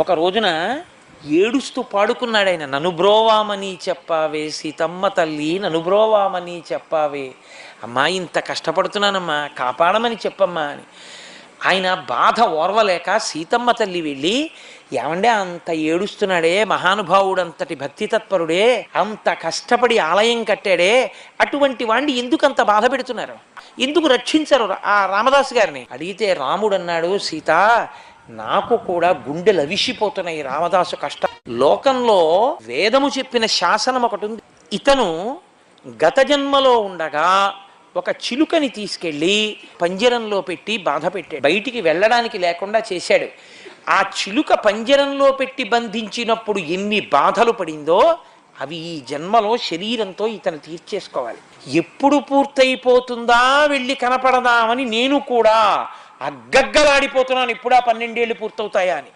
ఒక రోజున ఏడుస్తూ పాడుకున్నాడు ఆయన. నన్ను బ్రోవామని చెప్పావే సీతమ్మ తల్లి, నన్ను బ్రోవామని చెప్పావే, అమ్మా ఇంత కష్టపడుతున్నానమ్మా కాపాడమని చెప్పమ్మా అని. ఆయన బాధ ఓర్వలేక సీతమ్మ తల్లి వెళ్ళి, ఏమండే అంత ఏడుస్తున్నాడే మహానుభావుడు, అంతటి భక్తి తత్పరుడే, అంత కష్టపడి ఆలయం కట్టాడే, అటువంటి వాణ్ణి ఎందుకు అంత బాధ పెడుతున్నారు, ఎందుకు రక్షించరు ఆ రామదాసు గారిని అడిగితే రాముడు అన్నాడు, సీత నాకు కూడా గుండెలు అవిసిపోతున్నాయి రామదాసు కష్టం. లోకంలో వేదము చెప్పిన శాసనం ఒకటి ఉంది. ఇతను గత జన్మలో ఉండగా ఒక చిలుకని తీసుకెళ్ళి పంజరంలో పెట్టి బాధ పెట్టాడు, బయటికి వెళ్ళడానికి లేకుండా చేశాడు. ఆ చిలుక పంజరంలో పెట్టి బంధించినప్పుడు ఎన్ని బాధలు పడిందో అవి ఈ జన్మలో శరీరంతో ఇతను తీర్చేసుకోవాలి. ఎప్పుడు పూర్తయిపోతుందా వెళ్ళి కనపడదామని నేను కూడా అగ్గగ్గలాడిపోతున్నాను, ఇప్పుడా 12 ఏళ్ళు పూర్తవుతాయా అని.